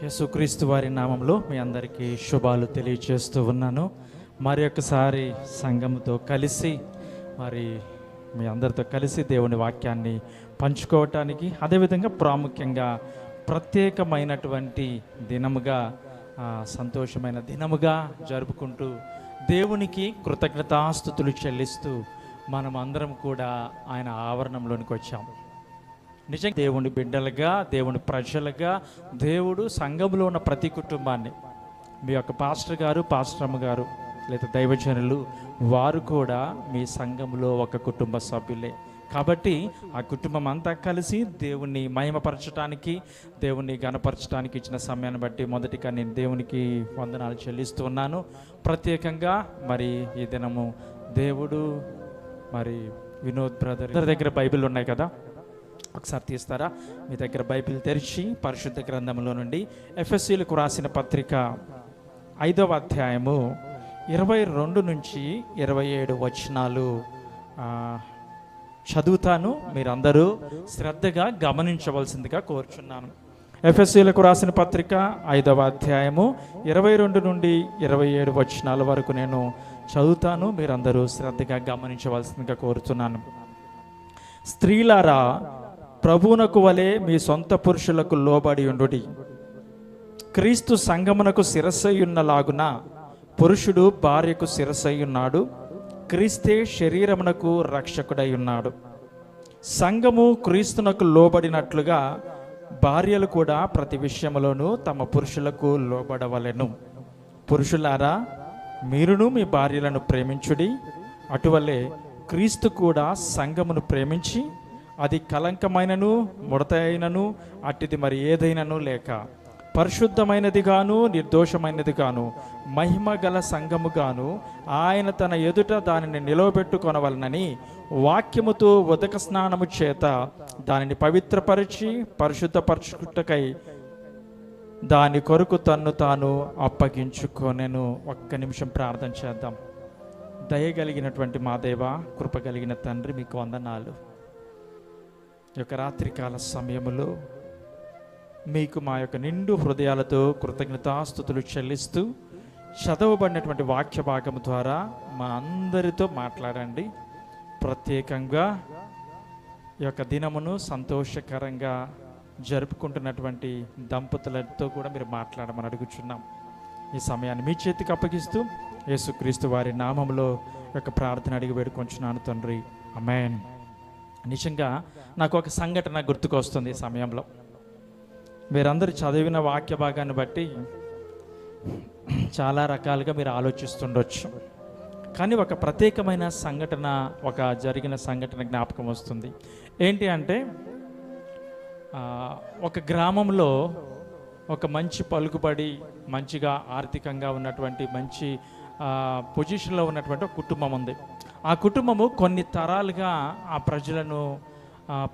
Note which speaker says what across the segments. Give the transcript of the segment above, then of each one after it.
Speaker 1: యేసుక్రీస్తు వారి నామంలో మీ అందరికీ శుభాలు తెలియజేస్తూ ఉన్నాను. మరి ఒకసారి సంఘంతో కలిసి మీ అందరితో కలిసి దేవుని వాక్యాన్ని పంచుకోవటానికి, అదేవిధంగా ప్రాముఖ్యంగా ప్రత్యేకమైనటువంటి దినముగా, సంతోషమైన దినముగా జరుపుకుంటూ దేవునికి కృతజ్ఞతాస్తుతులు చెల్లిస్తూ మనం అందరం కూడా ఆయన ఆవరణంలోనికి వచ్చాము. నిజంగా దేవుని బిడ్డలుగా, దేవుని ప్రజలుగా, దేవుడు సంఘంలో ఉన్న ప్రతి కుటుంబాన్ని, మీ యొక్క పాస్టర్ గారు, పాస్టరమ్మ గారు లేదా దైవజనులు, వారు కూడా మీ సంఘంలో ఒక కుటుంబ సభ్యులే. కాబట్టి ఆ కుటుంబం అంతా కలిసి దేవుణ్ణి మహిమపరచడానికి, దేవుణ్ణి గణపరచడానికి ఇచ్చిన సమయాన్ని బట్టి మొదటిగా నేను దేవునికి వందనాలు చెల్లిస్తూ ఉన్నాను. ప్రత్యేకంగా ఈ దినము దేవుడు వినోద్ బ్రదర్ దగ్గర బైబిల్ ఉన్నాయి కదా, ఒకసారి తీస్తారా? మీ దగ్గర బైబిల్ తెరిచి పరిశుద్ధ గ్రంథంలో నుండి ఎఫెసీయులకు రాసిన పత్రిక 5వ అధ్యాయము 22 నుంచి 27 వచనాలు చదువుతాను. మీరందరూ శ్రద్ధగా గమనించవలసిందిగా కోరుచున్నాను. ఎఫెసీయులకు రాసిన పత్రిక 5వ అధ్యాయము 22 నుండి 27 వచనాల వరకు నేను చదువుతాను. మీరందరూ శ్రద్ధగా గమనించవలసిందిగా కోరుతున్నాను. స్త్రీలారా, ప్రభువునకు వలె మీ సొంత పురుషులకు లోబడి ఉండుడి. క్రీస్తు సంఘమునకు శిరస్సయ్యున్నలాగున పురుషుడు భార్యకు శిరస్సయ్యున్నాడు. క్రీస్తే శరీరమునకు రక్షకుడై ఉన్నాడు. సంఘము క్రీస్తునకు లోబడినట్లుగా భార్యలు కూడా ప్రతి విషయములోనూ తమ పురుషులకు లోబడవలెను. పురుషులారా, మీరును మీ భార్యలను ప్రేమించుడి. అటువలే క్రీస్తు కూడా సంఘమును ప్రేమించి అది కలంకమైనను ముడత అయినను అట్టిది ఏదైనను లేక పరిశుద్ధమైనది గాను నిర్దోషమైనది గాను మహిమ గల సంఘము గాను ఆయన తన ఎదుట దానిని నిలవబెట్టుకొనవలనని వాక్యముతో ఉదక స్నానము చేత దానిని పవిత్రపరిచి పరిశుద్ధపరచుటకై దాని కొరకు తన్ను తాను అప్పగించుకొనెను. ఒక్క నిమిషం ప్రార్థన చేద్దాం. దయగలిగినటువంటి మా దేవ, కృపగలిగిన తండ్రి, మీకు వందనాలు. ఈ యొక్క రాత్రికాల సమయములో మీకు మా యొక్క నిండు హృదయాలతో కృతజ్ఞతాస్తుతులు చెల్లిస్తూ చదవబడినటువంటి వాక్య భాగం ద్వారా మా అందరితో మాట్లాడండి. ప్రత్యేకంగా ఈ యొక్క దినమును సంతోషకరంగా జరుపుకుంటున్నటువంటి దంపతులతో కూడా మీరు మాట్లాడమని అడుగుచున్నాం. ఈ సమయాన్ని మీ చేతికి అప్పగిస్తూ యేసుక్రీస్తు వారి నామంలో యొక్క ప్రార్థన అడిగి వేడుకొంచున్నాను తండ్రి, ఆమేన్. నిజంగా నాకు ఒక సంఘటన గుర్తుకొస్తుంది. ఈ సమయంలో మీరందరూ చదివిన వాక్య భాగాన్ని బట్టి చాలా రకాలుగా మీరు ఆలోచిస్తుండొచ్చు. కానీ ఒక ప్రత్యేకమైన సంఘటన, జరిగిన సంఘటన జ్ఞాపకం వస్తుంది. ఏంటి అంటే, ఒక గ్రామంలో ఒక మంచి పలుకుబడి, మంచిగా ఆర్థికంగా ఉన్నటువంటి మంచి పొజిషన్లో ఉన్నటువంటి ఒక కుటుంబం ఉంది. ఆ కుటుంబము కొన్ని తరాలుగా ఆ ప్రజలను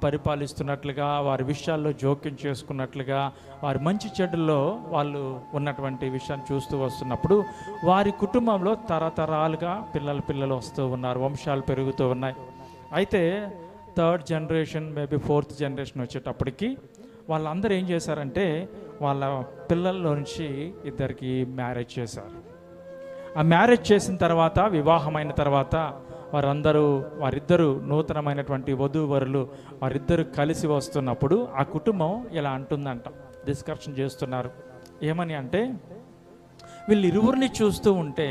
Speaker 1: పరిపాలిస్తున్నట్లుగా, వారి విషయాల్లో జోక్యం చేసుకున్నట్లుగా, వారి మంచి చెడుల్లో వాళ్ళు ఉన్నటువంటి విషయాన్ని చూస్తూ వస్తున్నప్పుడు వారి కుటుంబంలో తరతరాలుగా పిల్లలు వస్తూ ఉన్నారు, వంశాలు పెరుగుతూ ఉన్నాయి. అయితే 3rd generation, maybe 4th generation వచ్చేటప్పటికి వాళ్ళందరూ ఏం చేశారంటే, వాళ్ళ పిల్లల్లో నుంచి 2 మ్యారేజ్ చేశారు. ఆ మ్యారేజ్ చేసిన తర్వాత, వివాహమైన తర్వాత వారిద్దరూ నూతనమైనటువంటి వధూవరులు వారిద్దరూ కలిసి వస్తున్నప్పుడు ఆ కుటుంబం ఇలా అంటుందంట, డిస్కషన్ చేస్తున్నారు. ఏమని అంటే, వీళ్ళిరువురిని చూస్తూ ఉంటే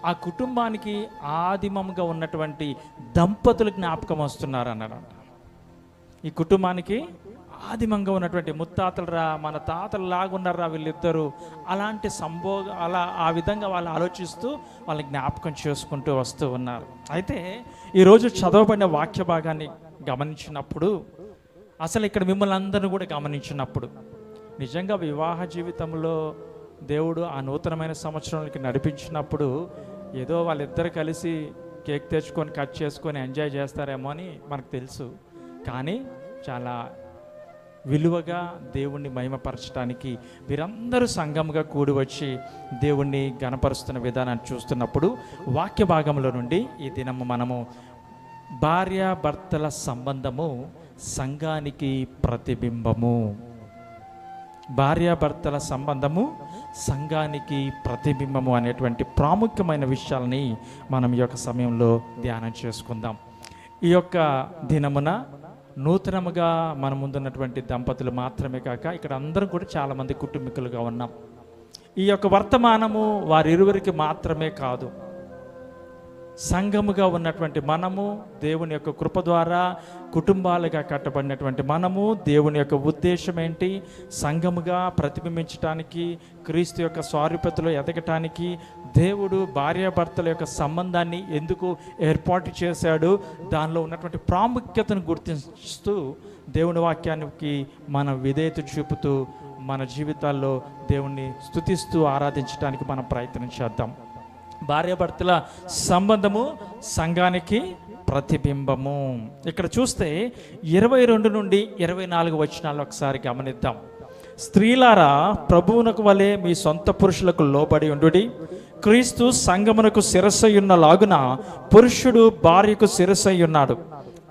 Speaker 1: ఆ కుటుంబానికి ఆదిమంగా ఉన్నటువంటి దంపతులు జ్ఞాపకం వస్తున్నారు అన్నారంట. ఈ కుటుంబానికి ఆదిమంగా ఉన్నటువంటి ముత్తాతలరా, మన తాతలు లాగున్నారా వీళ్ళిద్దరూ, అలాంటి ఆ విధంగా వాళ్ళు ఆలోచిస్తూ వాళ్ళని జ్ఞాపకం చేసుకుంటూ వస్తూ ఉన్నారు. అయితే ఈరోజు చదవబడిన వాక్య భాగాన్ని గమనించినప్పుడు, అసలు ఇక్కడ మిమ్మల్ని అందరినీ కూడా గమనించినప్పుడు, నిజంగా వివాహ జీవితంలో దేవుడు ఆ నూతనమైన సంవత్సరానికి నడిపించినప్పుడు ఏదో వాళ్ళిద్దరు కలిసి కేక్ తెచ్చుకొని కట్ చేసుకొని ఎంజాయ్ చేస్తారేమో అని మనకు తెలుసు. కానీ చాలా విలువగా దేవుణ్ణి మహిమపరచడానికి వీరందరూ సంఘముగా కూడి వచ్చి దేవుణ్ణి గణపరుస్తున్న విధానాన్ని చూస్తున్నప్పుడు వాక్య భాగంలో నుండి ఈ దినము మనము భార్యాభర్తల సంబంధము సంఘానికి ప్రతిబింబము. భార్యాభర్తల సంబంధము సంఘానికి ప్రతిబింబము అనేటువంటి ప్రాముఖ్యమైన విషయాలని మనం ఈ యొక్క సమయంలో ధ్యానం చేసుకుందాం. ఈ యొక్క దినమున నూతనముగా మన ముందున్నటువంటి దంపతులు మాత్రమే కాక ఇక్కడ అందరం కూడా చాలామంది కుటుంబీకులుగా ఉన్నాం. ఈ యొక్క వర్తమానము వారిరువురికి మాత్రమే కాదు, సంఘముగా ఉన్నటువంటి మనము, దేవుని యొక్క కృప ద్వారా కుటుంబాలుగా కట్టబడినటువంటి మనము, దేవుని యొక్క ఉద్దేశం ఏంటి, సంఘముగా ప్రతిబింబించటానికి, క్రీస్తు యొక్క స్వారూప్యతలో ఎదగటానికి దేవుడు భార్యాభర్తల యొక్క సంబంధాన్ని ఎందుకు ఏర్పాటు చేశాడు, దానిలో ఉన్నటువంటి ప్రాముఖ్యతను గుర్తిస్తూ దేవుని వాక్యానికి మనం విధేయత చూపుతూ మన జీవితాల్లో దేవుణ్ణి స్తుతిస్తూ ఆరాధించడానికి మనం ప్రయత్నం చేద్దాం. భార్యాభర్తల సంబంధము సంఘానికి ప్రతిబింబము. ఇక్కడ చూస్తే 22 నుండి 24 వచనాలు ఒకసారి గమనిద్దాం. స్త్రీలారా, ప్రభువునకు వలె మీ సొంత పురుషులకు లోబడి ఉండుడి. క్రీస్తు సంఘమునకు శిరస్సయ్యున్న లాగున పురుషుడు భార్యకు శిరస్సయ్యున్నాడు.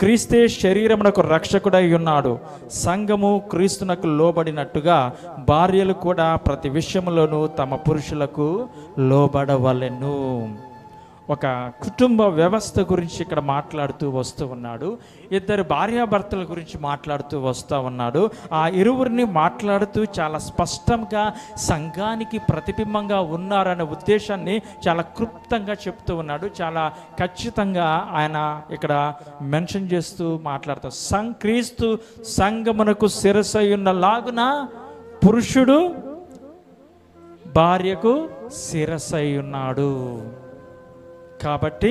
Speaker 1: క్రీస్తే శరీరమునకు రక్షకుడై ఉన్నాడు. సంఘము క్రీస్తునకు లోబడినట్టుగా భార్యలు కూడా ప్రతి విషయంలోనూ తమ పురుషులకు లోబడవలెను. ఒక కుటుంబ వ్యవస్థ గురించి ఇక్కడ మాట్లాడుతూ వస్తూ ఉన్నాడు. ఇద్దరు భార్యాభర్తల గురించి మాట్లాడుతూ వస్తూ ఉన్నాడు. ఆ ఇరువురిని మాట్లాడుతూ చాలా స్పష్టంగా సంఘానికి ప్రతిబింబంగా ఉన్నారనే ఉద్దేశాన్ని చాలా క్లుప్తంగా చెప్తూ ఉన్నాడు. చాలా ఖచ్చితంగా ఆయన ఇక్కడ మెన్షన్ చేస్తూ మాట్లాడుతారు. క్రీస్తు సంఘమునకు శిరస్సయ్యున్న లాగున పురుషుడు భార్యకు శిరస్సయ్యున్నాడు. కాబట్టి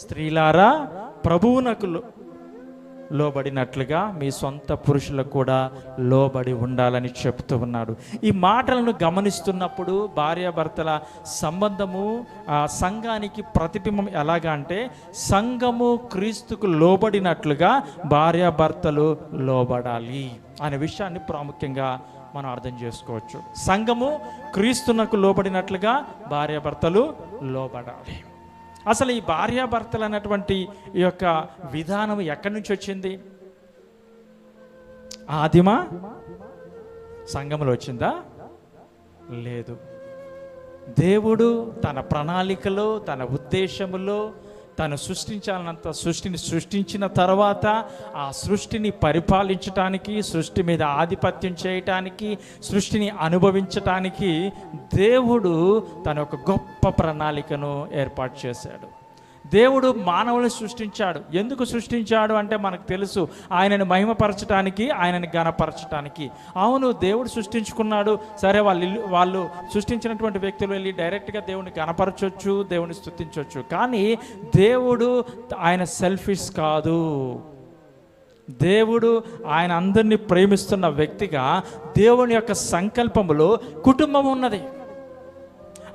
Speaker 1: స్త్రీలారా, ప్రభువునకు లోబడినట్లుగా మీ సొంత పురుషులకు కూడా లోబడి ఉండాలని చెప్తూ ఉన్నాడు. ఈ మాటలను గమనిస్తున్నప్పుడు భార్యాభర్తల సంబంధము సంఘానికి ప్రతిబింబం ఎలాగా అంటే, సంఘము క్రీస్తుకు లోబడినట్లుగా భార్యాభర్తలు లోబడాలి అనే విషయాన్ని ప్రాముఖ్యంగా మనం అర్థం చేసుకోవచ్చు. సంఘము క్రీస్తునకు లోబడినట్లుగా భార్యాభర్తలు లోబడాలి. అసలు ఈ భార్యాభర్తలు అన్నటువంటి ఈ యొక్క విధానం ఎక్కడి నుంచి వచ్చింది? ఆదిమ సంఘములో వచ్చిందా? లేదు. దేవుడు తన ప్రణాళికలో, తన ఉద్దేశములో తను సృష్టించాలన్నంత సృష్టిని సృష్టించిన తర్వాత ఆ సృష్టిని పరిపాలించటానికి, సృష్టి మీద ఆధిపత్యం చేయటానికి, సృష్టిని అనుభవించటానికి దేవుడు తన ఒక గొప్ప ప్రణాళికను ఏర్పాటు చేశాడు. దేవుడు మానవుని సృష్టించాడు. ఎందుకు సృష్టించాడు అంటే మనకు తెలుసు, ఆయనను మహిమపరచడానికి, ఆయనని ఘనపరచడానికి. అవును, దేవుడు సృష్టించుకున్నాడు. సరే, వాళ్ళు సృష్టించినటువంటి వ్యక్తులు వెళ్ళి డైరెక్ట్గా దేవుని ఘనపరచవచ్చు, దేవుని స్తుతించవచ్చు. కానీ దేవుడు ఆయన సెల్ఫిష్ కాదు. దేవుడు ఆయన అందరినీ ప్రేమిస్తున్న వ్యక్తిగా దేవుని యొక్క సంకల్పములో కుటుంబం ఉన్నది.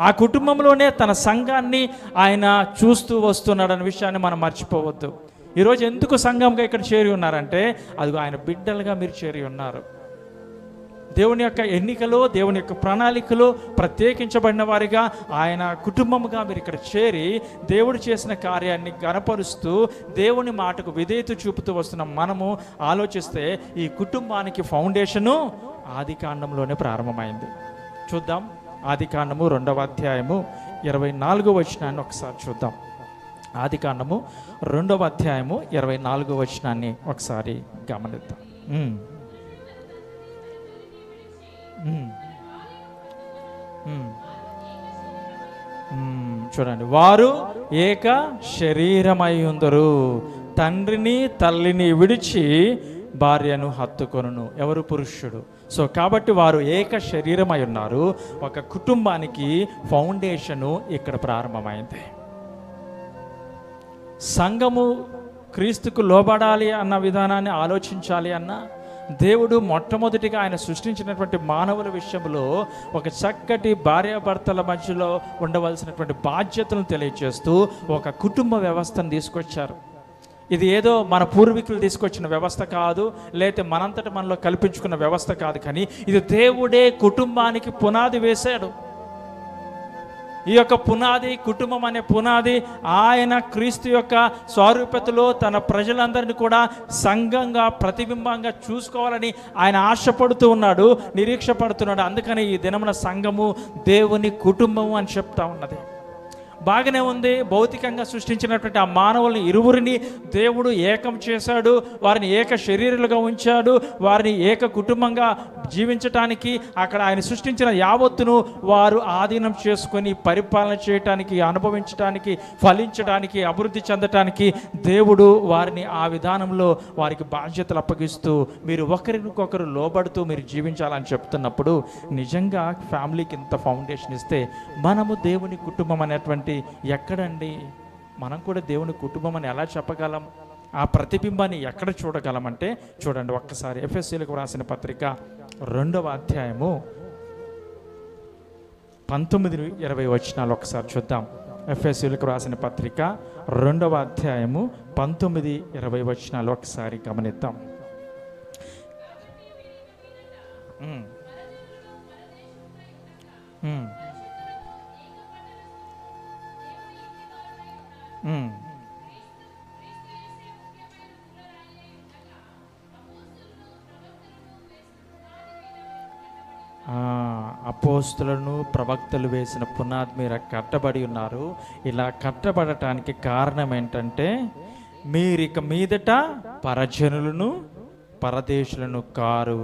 Speaker 1: ఆ కుటుంబంలోనే తన సంఘాన్ని ఆయన చూస్తూ వస్తున్నాడన్న విషయాన్ని మనం మర్చిపోవద్దు. ఈరోజు ఎందుకు సంఘంగా ఇక్కడ చేరి ఉన్నారంటే, అది ఆయన బిడ్డలుగా మీరు చేరి ఉన్నారు. దేవుని యొక్క ఎన్నికలో, దేవుని యొక్క ప్రణాళికలో ప్రత్యేకించబడిన వారిగా ఆయన కుటుంబముగా మీరు ఇక్కడ చేరి దేవుడు చేసిన కార్యాన్ని గణపరుస్తూ దేవుని మాటకు విధేయత చూపుతూ వస్తున్న మనము ఆలోచిస్తే ఈ కుటుంబానికి ఫౌండేషను ఆదికాండంలోనే ప్రారంభమైంది. చూద్దాం. ఆదికాండము 2వ అధ్యాయము 24వ వచనాన్ని ఒకసారి చూద్దాం. ఆదికాండము 2వ అధ్యాయము 24వ వచనాన్ని ఒకసారి గమనిద్దాం. చూడండి. వారు ఏక శరీరమై ఉందరు, తండ్రిని తల్లిని విడిచి భార్యను హత్తుకొనును. ఎవరు? పురుషుడు. సో కాబట్టి వారు ఏక శరీరమై ఉన్నారు. ఒక కుటుంబానికి ఫౌండేషను ఇక్కడ ప్రారంభమైంది. సంఘము క్రీస్తుకు లోబడాలి అన్న విధానాన్ని ఆలోచించాలి అన్న దేవుడు మొట్టమొదటిగా ఆయన సృష్టించినటువంటి మానవుల విషయంలో ఒక చక్కటి భార్యాభర్తల మధ్యలో ఉండవలసినటువంటి బాధ్యతలను తెలియజేస్తూ ఒక కుటుంబ వ్యవస్థను తీసుకొచ్చారు. ఇది ఏదో మన పూర్వీకులు తీసుకొచ్చిన వ్యవస్థ కాదు, లేకపోతే మనంతట మనలో కల్పించుకున్న వ్యవస్థ కాదు. కానీ ఇది దేవుడే కుటుంబానికి పునాది వేశాడు. ఈ యొక్క పునాది, కుటుంబం అనే పునాది, ఆయన క్రీస్తు యొక్క స్వారూప్యతలో తన ప్రజలందరినీ కూడా సంఘంగా, ప్రతిబింబంగా చూసుకోవాలని ఆయన ఆశపడుతూ ఉన్నాడు, నిరీక్ష పడుతున్నాడు. అందుకని ఈ దినమున సంఘము దేవుని కుటుంబము అని చెప్తా ఉన్నది. బాగానే ఉంది. భౌతికంగా సృష్టించినటువంటి ఆ మానవుల్ని ఇరువురిని దేవుడు ఏకం చేశాడు, వారిని ఏక శరీరులుగా ఉంచాడు, వారిని ఏక కుటుంబంగా జీవించటానికి, అక్కడ ఆయన సృష్టించిన యావత్తును వారు ఆధీనం చేసుకొని పరిపాలన చేయటానికి, అనుభవించటానికి, ఫలించడానికి, అభివృద్ధి చెందటానికి దేవుడు వారిని ఆ విధానంలో వారికి బాధ్యతలు అప్పగిస్తూ మీరు ఒకరికొకరు లోబడుతూ మీరు జీవించాలని చెప్తున్నప్పుడు నిజంగా ఫ్యామిలీకి ఇంత ఫౌండేషన్ ఇస్తే మనము దేవుని కుటుంబం అనేటువంటి ఎక్కడండి? మనం కూడా దేవుని కుటుంబం అని ఎలా చెప్పగలం? ఆ ప్రతిబింబాన్ని ఎక్కడ చూడగలమంటే చూడండి ఒక్కసారి ఎఫెసీయులకు రాసిన పత్రిక 2వ అధ్యాయము 19-20 వచనాలు ఒకసారి చూద్దాం. ఎఫెసీయులకు రాసిన పత్రిక 2వ అధ్యాయము 19-20 వచనాలు ఒకసారి గమనిద్దాం. అపోస్తులను, ప్రవక్తలు వేసిన పునాది మీద కట్టబడి ఉన్నారు. ఇలా కట్టబడటానికి కారణం ఏంటంటే మీరిక మీదట పరజనులను, పరదేశులను కారు,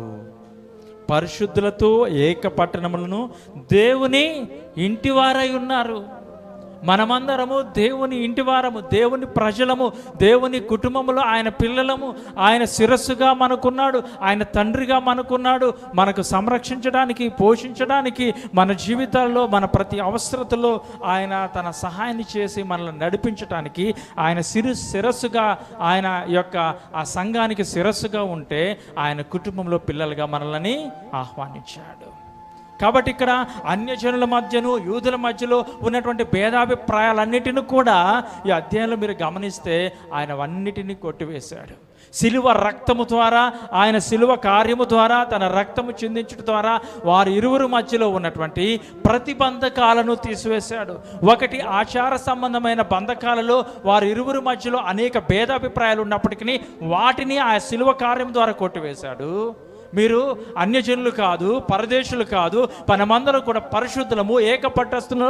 Speaker 1: పరిశుద్ధులతో ఏక పట్టణములను దేవుని ఇంటివారై ఉన్నారు. మనమందరము దేవుని ఇంటివారము, దేవుని ప్రజలము, దేవుని కుటుంబములో ఆయన పిల్లలము. ఆయన శిరస్సుగా మనకున్నాడు, ఆయన తండ్రిగా మనకున్నాడు. మనకు సంరక్షించడానికి, పోషించడానికి, మన జీవితాల్లో మన ప్రతి అవసరతలో ఆయన తన సహాయాన్ని చేసి మనల్ని నడిపించడానికి ఆయన శిరస్సుగా, ఆయన యొక్క ఆ సంఘానికి శిరస్సుగా ఉంటే ఆయన కుటుంబంలో పిల్లలుగా మనల్ని ఆహ్వానించాడు. కాబట్టి ఇక్కడ అన్యజనుల మధ్యను, యూదుల మధ్యలో ఉన్నటువంటి భేదాభిప్రాయాలన్నిటిని కూడా ఈ అధ్యాయంలో మీరు గమనిస్తే ఆయన అన్నిటినీ కొట్టివేశాడు. శిలువ రక్తము ద్వారా, ఆయన శిలువ కార్యము ద్వారా, తన రక్తము చిందించడం ద్వారా వారి ఇరువురు మధ్యలో ఉన్నటువంటి ప్రతిబంధకాలను తీసివేశాడు. ఒకటి ఆచార సంబంధమైన బంధకాలలో వారి ఇరువురు మధ్యలో అనేక భేదాభిప్రాయాలు ఉన్నప్పటికీ వాటిని ఆ శిలువ కార్యం ద్వారా కొట్టివేశాడు. మీరు అన్యజనులు కాదు, పరదేశులు కాదు, మనమందరం కూడా పరిశుద్ధులము, ఏకపట్టస్తులో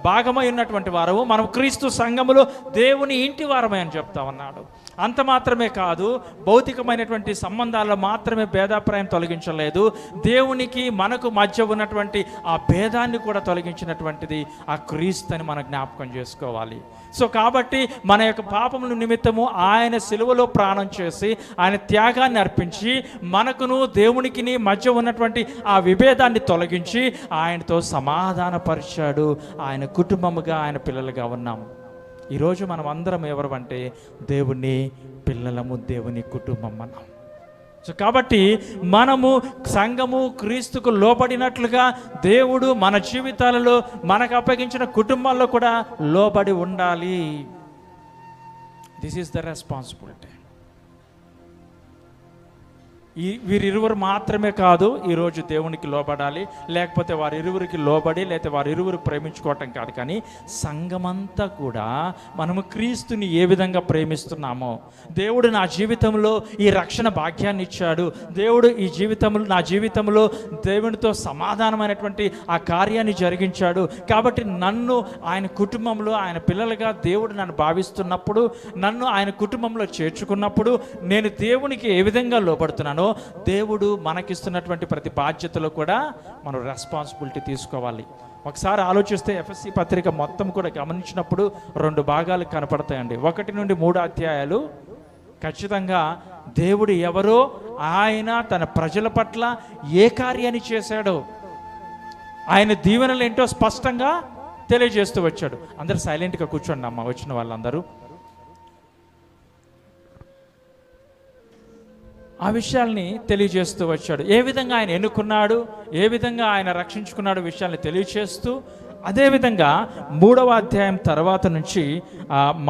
Speaker 1: భాగమై ఉన్నటువంటి వారు, మనం క్రీస్తు సంఘములో దేవుని ఇంటి వారమై అని చెప్తా ఉన్నాడు. అంత మాత్రమే కాదు, భౌతికమైనటువంటి సంబంధాల్లో మాత్రమే భేదాభిప్రాయం తొలగించలేదు, దేవునికి మనకు మధ్య ఉన్నటువంటి ఆ భేదాన్ని కూడా తొలగించినటువంటిది ఆ క్రీస్తు అని మనం జ్ఞాపకం చేసుకోవాలి. సో కాబట్టి మన యొక్క పాపముల నిమిత్తము ఆయన సిలువలో ప్రాణం చేసి ఆయన త్యాగాన్ని అర్పించి మనకును దేవునికి మధ్య ఉన్నటువంటి ఆ విభేదాన్ని తొలగించి ఆయనతో సమాధానపరిచాడు. ఆయన కుటుంబముగా, ఆయన పిల్లలుగా ఉన్నాము. ఈరోజు మనం అందరం ఎవరు అంటే దేవుని పిల్లలము, దేవుని కుటుంబం మనం. సో కాబట్టి మనము సంఘము క్రీస్తుకు లోబడినట్లుగా దేవుడు మన జీవితాలలో మనకు అప్పగించిన కుటుంబాల్లో కూడా లోబడి ఉండాలి. This is the responsibility. వీరిరువురు మాత్రమే కాదు ఈరోజు దేవునికి లోబడాలి, లేకపోతే వారిరువురికి లోబడి, లేకపోతే వారిరువురు ప్రేమించుకోవటం కాదు, కానీ సంఘమంతా కూడా మనము క్రీస్తుని ఏ విధంగా ప్రేమిస్తున్నామో, దేవుడు నా జీవితంలో ఈ రక్షణ భాగ్యాన్ని ఇచ్చాడు, దేవుడు ఈ జీవితంలో, నా జీవితంలో దేవునితో సమాధానమైనటువంటి ఆ కార్యాన్ని జరిగించాడు, కాబట్టి నన్ను ఆయన కుటుంబంలో, ఆయన పిల్లలుగా దేవుడు నన్ను భావిస్తున్నప్పుడు, నన్ను ఆయన కుటుంబంలో చేర్చుకున్నప్పుడు నేను దేవునికి ఏ విధంగా లోబడుతున్నానో దేవుడు మనకిస్తున్నటువంటి ప్రతి బాధ్యతలో కూడా మనం రెస్పాన్సిబిలిటీ తీసుకోవాలి. ఒకసారి ఆలోచిస్తే ఎఫ్ఎస్సి పత్రిక మొత్తం కూడా గమనించినప్పుడు 2 భాగాలు కనపడతాయండి. 1-3 అధ్యాయాలు ఖచ్చితంగా దేవుడు ఎవరో, ఆయన తన ప్రజల పట్ల ఏ కార్యాన్ని చేశాడో, ఆయన దీవెనలు ఏంటో స్పష్టంగా తెలియజేస్తూ వచ్చాడు. అందరూ సైలెంట్గా కూర్చోండి అమ్మ, వచ్చిన వాళ్ళందరూ. ఆ విషయాల్ని తెలియజేస్తూ వచ్చాడు. ఏ విధంగా ఆయన ఎన్నుకున్నాడు, ఏ విధంగా ఆయన రక్షించుకున్నాడు విషయాల్ని తెలియజేస్తూ, అదేవిధంగా 3వ అధ్యాయం తర్వాత నుంచి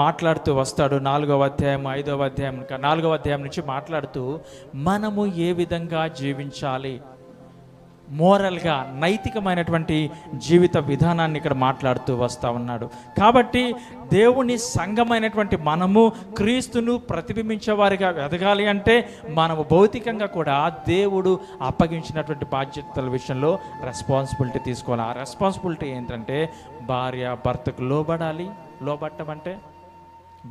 Speaker 1: మాట్లాడుతూ వస్తాడు. 4వ అధ్యాయం, 5వ అధ్యాయం, 4వ అధ్యాయం నుంచి మాట్లాడుతూ మనము ఏ విధంగా జీవించాలి, మోరల్గా నైతికమైనటువంటి జీవిత విధానాన్ని ఇక్కడ మాట్లాడుతూ వస్తూ ఉన్నాడు. కాబట్టి దేవుని సంఘమైనటువంటి మనము క్రీస్తును ప్రతిబింబించేవారిగా ఎదగాలి అంటే మనము భౌతికంగా కూడా దేవుడు అప్పగించినటువంటి బాధ్యతల విషయంలో రెస్పాన్సిబిలిటీ తీసుకోవాలి. ఆ రెస్పాన్సిబిలిటీ ఏంటంటే భార్య భర్తకు లోబడాలి. లోబట్టం అంటే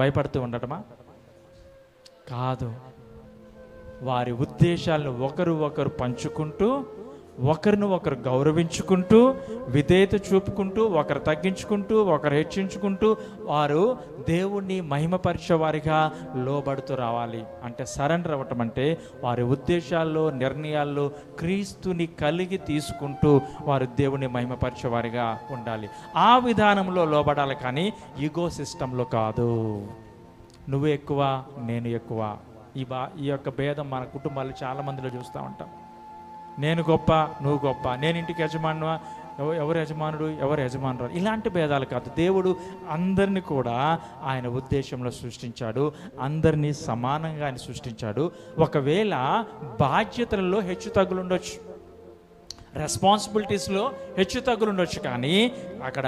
Speaker 1: భయపడుతూ ఉండటమా కాదు, వారి ఉద్దేశాలను ఒకరు పంచుకుంటూ, ఒకరిని ఒకరు గౌరవించుకుంటూ, విధేయత చూపుకుంటూ, ఒకరు తగ్గించుకుంటూ, ఒకరు హెచ్చించుకుంటూ, వారు దేవుణ్ణి మహిమపరిచే వారిగా లోబడుతూ రావాలి. అంటే సరెండర్ అవ్వటం అంటే వారి ఉద్దేశాల్లో నిర్ణయాల్లో క్రీస్తుని కలిగి తీసుకుంటూ వారు దేవుణ్ణి మహిమపరిచే వారిగా ఉండాలి. ఆ విధానంలో లోబడాలి, కానీ ఈగో సిస్టంలో కాదు. నువ్వు ఎక్కువ నేను ఎక్కువ, ఈ యొక్క భేదం మన కుటుంబాల్లో చాలా మందిలో చూస్తూ ఉంటాం. నేను గొప్ప నువ్వు గొప్ప, నేను ఇంటికి యజమాను ఎవరు యజమానుడు ఎవరు యజమానుడు, ఇలాంటి భేదాలు కాదు. దేవుడు అందరినీ కూడా ఆయన ఉద్దేశంలో సృష్టించాడు, అందరినీ సమానంగా ఆయన సృష్టించాడు. ఒకవేళ బాధ్యతలలో హెచ్చు తగ్గులు ఉండొచ్చు, రెస్పాన్సిబిలిటీస్లో హెచ్చు తగ్గులు ఉండొచ్చు, కానీ అక్కడ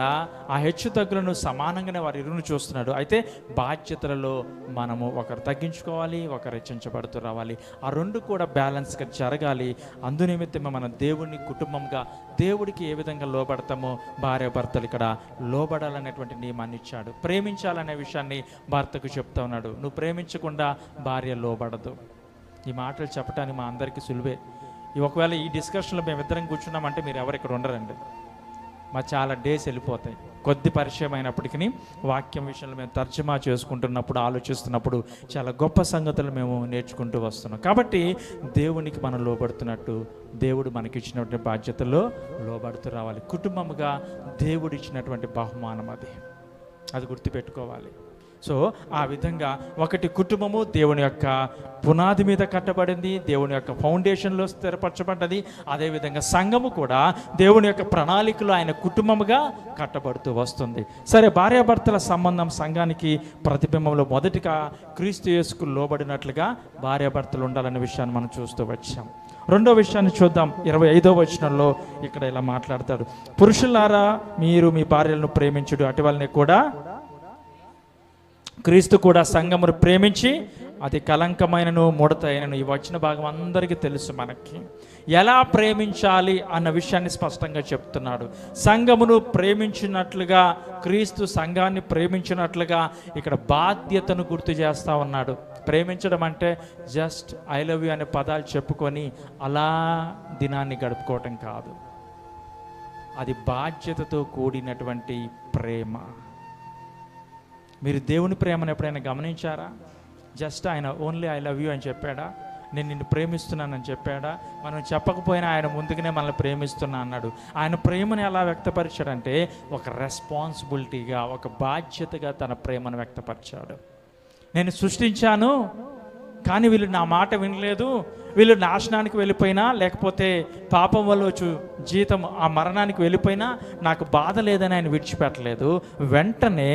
Speaker 1: ఆ హెచ్చు తగ్గులను సమానంగానే వారి ఇరువును చూస్తున్నాడు. అయితే బాధ్యతలలో మనము ఒకరు తగ్గించుకోవాలి, ఒకరు హెచ్చించబడుతూ రావాలి. ఆ రెండు కూడా బ్యాలెన్స్గా జరగాలి. అందునిమిత్తమే మనం దేవుని కుటుంబంగా దేవుడికి ఏ విధంగా లోబడతామో భార్య భర్తలు ఇక్కడ లోబడాలనేటువంటి నియమాన్ని ఇచ్చాడు. ప్రేమించాలనే విషయాన్ని భర్తకు చెప్తా ఉన్నాడు. నువ్వు ప్రేమించకుండా భార్య లోబడదు. ఈ మాటలు చెప్పడానికి మా అందరికీ సులువే. ఒకవేళ ఈ డిస్కషన్లో మేమిద్దరం కూర్చున్నామంటే మీరు ఎవరు ఇక్కడ ఉండరండి. మా చాలా డేస్ వెళ్ళిపోతాయి. కొద్ది పరిచయం అయినప్పటికీ వాక్యం విషయంలో మేము తర్జమా చేసుకుంటున్నప్పుడు, ఆలోచిస్తున్నప్పుడు చాలా గొప్ప సంగతులు మేము నేర్చుకుంటూ వస్తున్నాం. కాబట్టి దేవునికి మనం లోబడుతున్నట్టు దేవుడు మనకి ఇచ్చినటువంటి బాధ్యతల్లో లోబడుతూ రావాలి. కుటుంబముగా దేవుడు ఇచ్చినటువంటి బహుమానం అది గుర్తుపెట్టుకోవాలి. సో ఆ విధంగా ఒకటి కుటుంబము దేవుని యొక్క పునాది మీద కట్టబడింది, దేవుని యొక్క ఫౌండేషన్లో స్థిరపరచబడ్డది. అదేవిధంగా సంఘము కూడా దేవుని యొక్క ప్రణాళికలో ఆయన కుటుంబముగా కట్టబడుతూ వస్తుంది. సరే, భార్యాభర్తల సంబంధం సంఘానికి ప్రతిబింబంలో మొదటిగా క్రీస్తు యేసుకు లోబడినట్లుగా భార్యాభర్తలు ఉండాలనే విషయాన్ని మనం చూస్తూ వచ్చాం. రెండో విషయాన్ని చూద్దాం. 25వ వచనంలో ఇక్కడ ఇలా మాట్లాడతాడు, పురుషులారా మీరు మీ భార్యలను ప్రేమించుడు, అటు వాళ్ళని కూడా క్రీస్తు కూడా సంఘమును ప్రేమించి అది కలంకమైనను ముడతైనను. ఈ వచ్చిన భాగం అందరికీ తెలుసు. మనకి ఎలా ప్రేమించాలి అన్న విషయాన్ని స్పష్టంగా చెప్తున్నాడు. సంఘమును ప్రేమించినట్లుగా క్రీస్తు సంఘాన్ని ప్రేమించినట్లుగా ఇక్కడ బాధ్యతను గుర్తు చేస్తూ ఉన్నాడు. ప్రేమించడం అంటే జస్ట్ ఐ లవ్ యూ అనే పదాలు చెప్పుకొని అలా దినాన్ని గడుపుకోవటం కాదు. అది బాధ్యతతో కూడినటువంటి ప్రేమ. మీరు దేవుని ప్రేమను ఎప్పుడైనా గమనించారా? జస్ట్ ఆయన ఓన్లీ ఐ లవ్ యూ అని చెప్పాడా? నేను నిన్ను ప్రేమిస్తున్నానని చెప్పాడా? మనం చెప్పకపోయినా ఆయన ముందుగానే మనల్ని ప్రేమిస్తున్నా అన్నాడు. ఆయన ప్రేమను ఎలా వ్యక్తపరిచాడంటే ఒక రెస్పాన్సిబిలిటీగా, ఒక బాధ్యతగా తన ప్రేమను వ్యక్తపరిచాడు. నేను సృష్టించాను, కానీ వీళ్ళు నా మాట వినలేదు, వీళ్ళు నాశనానికి వెళ్ళిపోయినా, లేకపోతే పాపం వల్ల వచ్చు జీతం ఆ మరణానికి వెళ్ళిపోయినా నాకు బాధ లేదని ఆయన విడిచిపెట్టలేదు. వెంటనే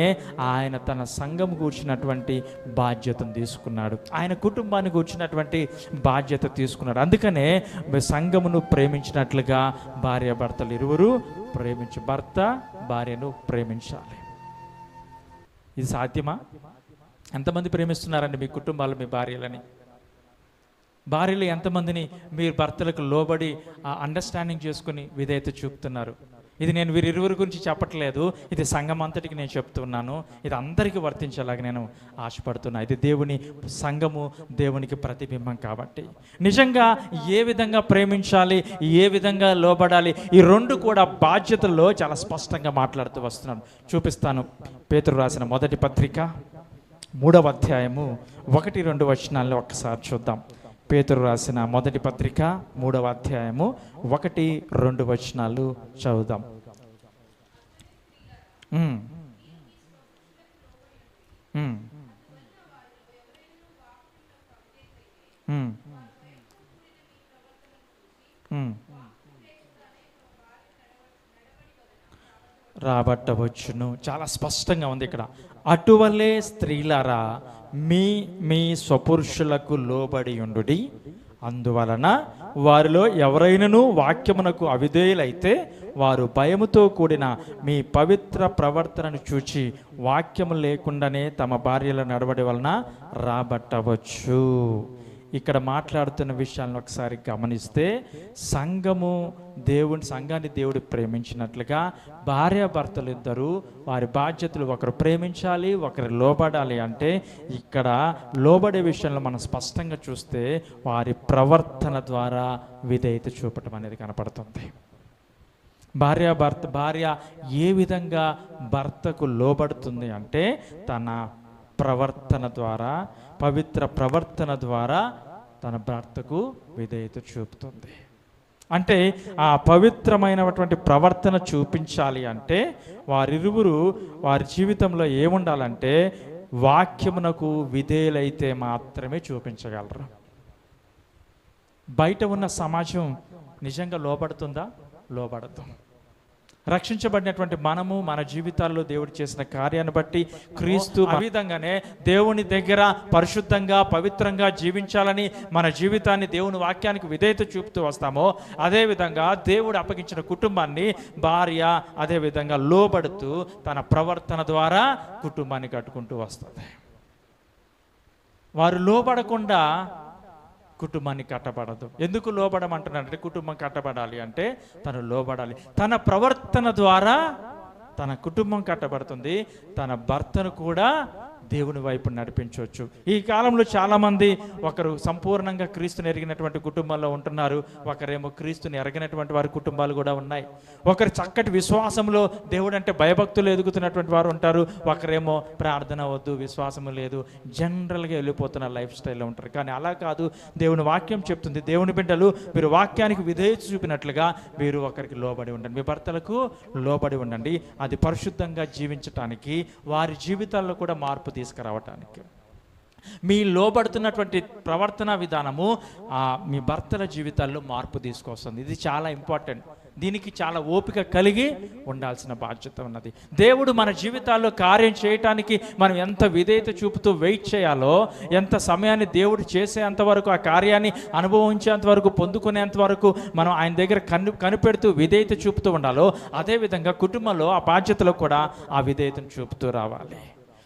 Speaker 1: ఆయన తన సంఘం కూర్చున్నటువంటి బాధ్యతను తీసుకున్నాడు, ఆయన కుటుంబాన్ని కూర్చున్నటువంటి బాధ్యత తీసుకున్నాడు. అందుకనే సంఘమును ప్రేమించినట్లుగా భార్యాభర్తలు ఇరువురు ప్రేమించు, భర్త భార్యను ప్రేమించాలి. ఇది సాధ్యమా? ఎంతమంది ప్రేమిస్తున్నారండి మీ కుటుంబాలు మీ భార్యలని? భార్యలు ఎంతమందిని మీరు భర్తలకు లోబడి అండర్స్టాండింగ్ చేసుకుని విధేయత చూపుతున్నారు? ఇది నేను వీరిరువురి గురించి చెప్పట్లేదు, ఇది సంఘం అంతటికి నేను చెప్తున్నాను. ఇది అందరికీ వర్తించేలాగా నేను ఆశపడుతున్నా. ఇది దేవుని సంఘము, దేవునికి ప్రతిబింబం. కాబట్టి నిజంగా ఏ విధంగా ప్రేమించాలి, ఏ విధంగా లోబడాలి, ఈ రెండు కూడా బాధ్యతల్లో చాలా స్పష్టంగా మాట్లాడుతూ వస్తున్నాను. చూపిస్తాను. పేతురు రాసిన మొదటి పత్రిక 3వ అధ్యాయము 1-2 వచనాల్లో ఒక్కసారి చూద్దాం. పేతురు రాసిన మొదటి పత్రిక 3వ అధ్యాయము 1-2 వచనాలు చదువుదాం. రాబట్టవచ్చును. చాలా స్పష్టంగా ఉంది ఇక్కడ. అటువలే స్త్రీలారా మీ మీ స్వపురుషులకు లోబడి ఉండుడి, అందువలన వారిలో ఎవరైనను వాక్యమునకు అవిధేయులైతే వారు భయముతో కూడిన మీ పవిత్ర ప్రవర్తనను చూచి వాక్యము లేకుండానే తమ భార్యల నడవడి వలన రాబట్టవచ్చు. ఇక్కడ మాట్లాడుతున్న విషయాలను ఒకసారి గమనిస్తే, సంఘాన్ని దేవుడు ప్రేమించినట్లుగా భార్యాభర్తలు ఇద్దరు వారి బాధ్యతలు ఒకరు ప్రేమించాలి, ఒకరు లోబడాలి. అంటే ఇక్కడ లోబడే విషయంలో మనం స్పష్టంగా చూస్తే వారి ప్రవర్తన ద్వారా విధేయత చూపటం అనేది కనపడుతుంది. భార్య ఏ విధంగా భర్తకు లోబడుతుంది అంటే తన ప్రవర్తన ద్వారా, పవిత్ర ప్రవర్తన ద్వారా తన భర్తకు విధేయత చూపుతుంది. అంటే ఆ పవిత్రమైనటువంటి ప్రవర్తన చూపించాలి అంటే వారిరువురు వారి జీవితంలో ఏముండాలంటే వాక్యమునకు విధేయులైతే మాత్రమే చూపించగలరు. బయట ఉన్న సమాజం నిజంగా లోబడుతుందా? లోబడదు. రక్షించబడినటువంటి మనము మన జీవితాల్లో దేవుడు చేసిన కార్యాన్ని బట్టి క్రీస్తు ఆ విధంగానే దేవుని దగ్గర పరిశుద్ధంగా పవిత్రంగా జీవించాలని మన జీవితాన్ని దేవుని వాక్యానికి విధేయత చూపుతూ వస్తామో, అదేవిధంగా దేవుడు అప్పగించిన కుటుంబాన్ని భార్య అదేవిధంగా లోబడుతూ తన ప్రవర్తన ద్వారా కుటుంబాన్ని కట్టుకుంటూ వస్తుంది. వారు లోబడకుండా కుటుంబాన్ని కట్టబడదు. ఎందుకు లోబడమంటున్నాడంటే కుటుంబం కట్టబడాలి అంటే తను లోబడాలి. తన ప్రవర్తన ద్వారా తన కుటుంబం కట్టబడుతుంది, తన భర్తను కూడా దేవుని వైపు నడిపించవచ్చు. ఈ కాలంలో చాలామంది ఒకరు సంపూర్ణంగా క్రీస్తుని ఎరిగినటువంటి కుటుంబంలో ఉంటున్నారు, ఒకరేమో క్రీస్తుని ఎరగినటువంటి వారి కుటుంబాలు కూడా ఉన్నాయి. ఒకరు చక్కటి విశ్వాసంలో దేవుడు అంటే భయభక్తులు ఎదుగుతున్నటువంటి వారు ఉంటారు, ఒకరేమో ప్రార్థన వద్దు, విశ్వాసము లేదు, జనరల్గా వెళ్ళిపోతున్న లైఫ్ స్టైల్లో ఉంటారు. కానీ అలా కాదు, దేవుని వాక్యం చెప్తుంది, దేవుని బిడ్డలు మీరు వాక్యానికి విధేయత చూపినట్లుగా మీరు ఒకరికి లోబడి ఉండండి, మీ భర్తలకు లోబడి ఉండండి. అది పరిశుద్ధంగా జీవించటానికి, వారి జీవితాల్లో కూడా మార్పు తీసుకురావటానికి. మీ లోబడుతున్నటువంటి ప్రవర్తన విధానము మీ భర్తల జీవితాల్లో మార్పు తీసుకొస్తుంది. ఇది చాలా ఇంపార్టెంట్. దీనికి చాలా ఓపిక కలిగి ఉండాల్సిన బాధ్యత ఉన్నది. దేవుడు మన జీవితాల్లో కార్యం చేయటానికి మనం ఎంత విధేయత చూపుతూ వెయిట్ చేయాలో, ఎంత సమయాన్ని దేవుడు చేసేంత వరకు, ఆ కార్యాన్ని అనుభవించేంత వరకు, పొందుకునేంత వరకు మనం ఆయన దగ్గర కనిపెడుతూ విధేయత చూపుతూ ఉండాలో, అదేవిధంగా కుటుంబంలో ఆ బాధ్యతలో కూడా ఆ విధేయతను చూపుతూ రావాలి.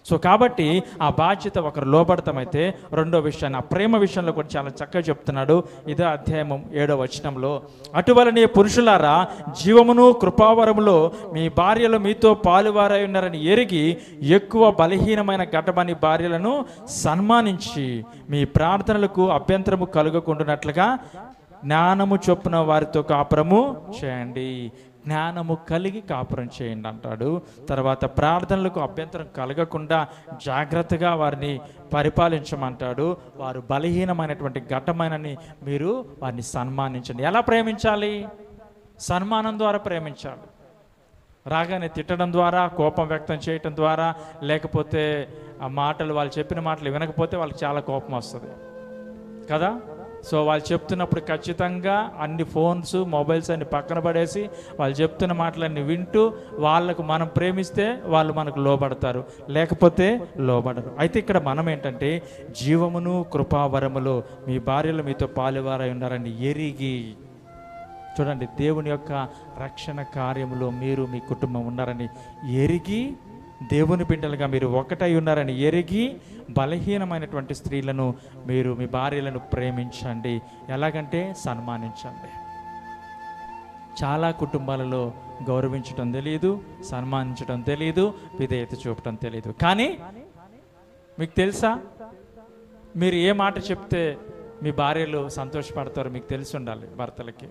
Speaker 1: సో కాబట్టి ఆ బాధ్యత ఒకరు లోబడతామైతే, రెండో విషయాన్ని ఆ ప్రేమ విషయంలో కూడా చాలా చక్కగా చెప్తున్నాడు. ఇదే అధ్యాయం 7వ వచనంలో, అటువలనే పురుషులారా జీవమును కృపావరములో మీ భార్యలు మీతో పాలువారై ఉన్నారని ఎరిగి ఎక్కువ బలహీనమైన ఘటమని భార్యలను సన్మానించి మీ ప్రార్థనలకు అభ్యంతరము కలుగకుండానట్లుగా జ్ఞానము చొప్పున వారితో కాపురము చేయండి. జ్ఞానము కలిగి కాపురం చేయండి అంటాడు. తర్వాత ప్రార్థనలకు అభ్యంతరం కలగకుండా జాగ్రత్తగా వారిని పరిపాలించమంటాడు. వారు బలహీనమైనటువంటి ఘటమైనని మీరు వారిని సన్మానించండి. ఎలా ప్రేమించాలి? సన్మానం ద్వారా ప్రేమించాలి. రాగానే తిట్టడం ద్వారా, కోపం వ్యక్తం చేయటం ద్వారా, లేకపోతే ఆ మాటలు వాళ్ళు చెప్పిన మాటలు వినకపోతే వాళ్ళకి చాలా కోపం వస్తుంది కదా. సో వాళ్ళు చెప్తున్నప్పుడు ఖచ్చితంగా అన్ని ఫోన్స్, మొబైల్స్ అన్ని పక్కన పడేసి వాళ్ళు చెప్తున్న మాటలన్నీ వింటూ వాళ్ళకు మనం ప్రేమిస్తే వాళ్ళు మనకు లోబడతారు, లేకపోతే లోబడరు. అయితే ఇక్కడ మనం ఏంటంటే జీవమును కృపావరములో మీ భార్యలు మీతో పాలువారై ఉన్నారని ఎరిగి, చూడండి, దేవుని యొక్క రక్షణ కార్యములో మీరు మీ కుటుంబం ఉన్నారని ఎరిగి, దేవుని బిడ్డలుగా మీరు ఒకటై ఉన్నారని ఎరిగి బలహీనమైనటువంటి స్త్రీలను మీరు మీ భార్యలను ప్రేమించండి. ఎలాగంటే సన్మానించండి. చాలా కుటుంబాలలో గౌరవించడం తెలియదు, సన్మానించడం తెలియదు, విధేయత చూపడం తెలియదు. కానీ మీకు తెలుసా, మీరు ఏ మాట చెప్తే మీ భార్యలు సంతోషపడతారో మీకు తెలిసి ఉండాలి. భర్తలకి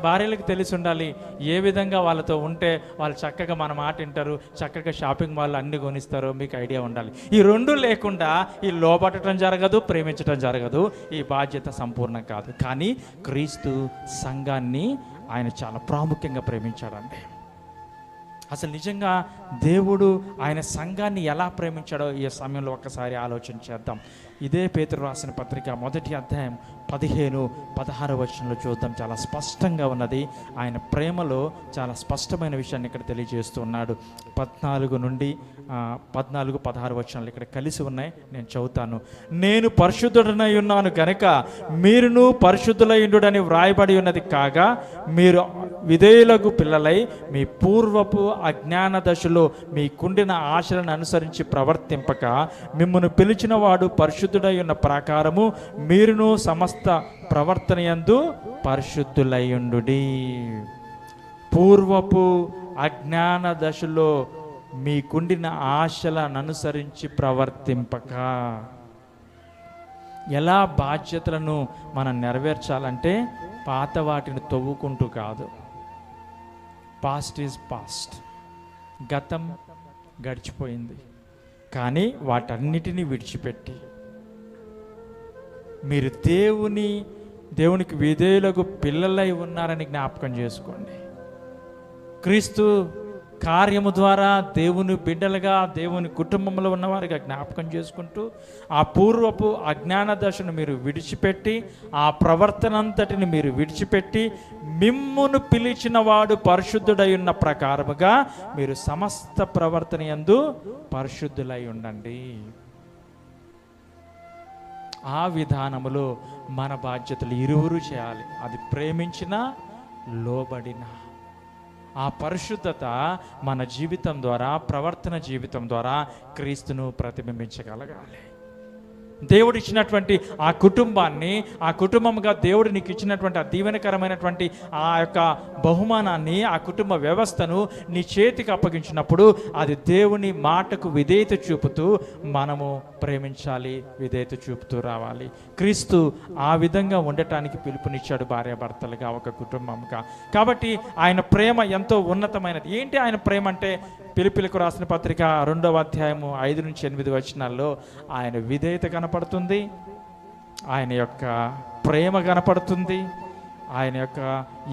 Speaker 1: భార్యలకు తెలిసి ఉండాలి ఏ విధంగా వాళ్ళతో ఉంటే వాళ్ళు చక్కగా మన మాట వింటారు, చక్కగా షాపింగ్ మాల్ అన్ని కొనిస్తారో మీకు ఐడియా ఉండాలి. ఈ రెండు లేకుండా ఈ లోబడటం జరగదు, ప్రేమించడం జరగదు, ఈ బాధ్యత సంపూర్ణం కాదు. కానీ క్రీస్తు సంఘాన్ని ఆయన చాలా ప్రాముఖ్యంగా ప్రేమించాడండి. అసలు నిజంగా దేవుడు ఆయన సంఘాన్ని ఎలా ప్రేమించాడో ఈ సమయంలో ఒక్కసారి ఆలోచన చేద్దాం. ఇదే పేతురు రాసిన పత్రిక 1వ అధ్యాయం 15-16 వచనంలో చూద్దాం. చాలా స్పష్టంగా ఉన్నది. ఆయన ప్రేమలో చాలా స్పష్టమైన విషయాన్ని ఇక్కడ తెలియజేస్తూ ఉన్నాడు. 14-16 వచనాలు ఇక్కడ కలిసి ఉన్నాయి, నేను చదువుతాను. నేను పరిశుద్ధుడనై ఉన్నాను గనుక మీరును పరిశుద్ధులై ఉండుడని వ్రాయబడి ఉన్నది కాగా, మీరు విధేయులకు పిల్లలై మీ పూర్వపు అజ్ఞాన దశలో మీకుండిన ఆశలను అనుసరించి ప్రవర్తింపక, మిమ్మల్ని పిలిచిన వాడు పరిశుద్ధుడై ఉన్న ప్రకారము మీరును సమస్త ప్రవర్తన యందు పరిశుద్ధులయ్యుండుడి. పూర్వపు అజ్ఞాన దశలో మీకుండిన ఆశలను అనుసరించి ప్రవర్తింపక. ఎలా బాధ్యతలను మనం నెరవేర్చాలంటే పాత వాటిని తవ్వుకుంటూ కాదు. పాస్ట్ ఈజ్ పాస్ట్, గతం గడిచిపోయింది. కానీ వాటన్నిటినీ విడిచిపెట్టి మీరు దేవునికి విధేయులకు పిల్లలై ఉన్నారని జ్ఞాపకం చేసుకోండి. క్రీస్తు కార్యము ద్వారా దేవుని బిడ్డలుగా, దేవుని కుటుంబంలో ఉన్నవారిగా జ్ఞాపకం చేసుకుంటూ ఆ పూర్వపు అజ్ఞాన దశను మీరు విడిచిపెట్టి, ఆ ప్రవర్తన అంతటిని మీరు విడిచిపెట్టి, మిమ్మును పిలిచిన వాడు పరిశుద్ధుడై ఉన్న ప్రకారముగా మీరు సమస్త ప్రవర్తన యందు పరిశుద్ధులై ఉండండి. ఆ విధానములో మన బాధ్యతలు ఇరువురు చేయాలి. అది ప్రేమించినా లోబడినా. ఆ పరిశుద్ధత మన జీవితం ద్వారా, ప్రవర్తన జీవితం ద్వారా క్రీస్తును ప్రతిబింబించగలగాలి. దేవుడు ఇచ్చినటువంటి ఆ కుటుంబాన్ని, ఆ కుటుంబంగా దేవుడు నీకు ఇచ్చినటువంటి ఆ దీవెనకరమైనటువంటి ఆ యొక్క బహుమానాన్ని, ఆ కుటుంబ వ్యవస్థను నీ చేతికి అప్పగించినప్పుడు అది దేవుని మాటకు విధేయత చూపుతూ మనము ప్రేమించాలి, విధేయత చూపుతూ రావాలి. క్రీస్తు ఆ విధంగా ఉండటానికి పిలుపునిచ్చాడు భార్యాభర్తలుగా, ఒక కుటుంబంగా. కాబట్టి ఆయన ప్రేమ ఎంతో ఉన్నతమైనది. ఏంటి ఆయన ప్రేమ అంటే? పిలిపిలకు రాసిన పత్రిక 2వ అధ్యాయము 5-8 వచనాల్లో ఆయన విధేయత కనపడుతుంది, ఆయన యొక్క ప్రేమ కనపడుతుంది, ఆయన యొక్క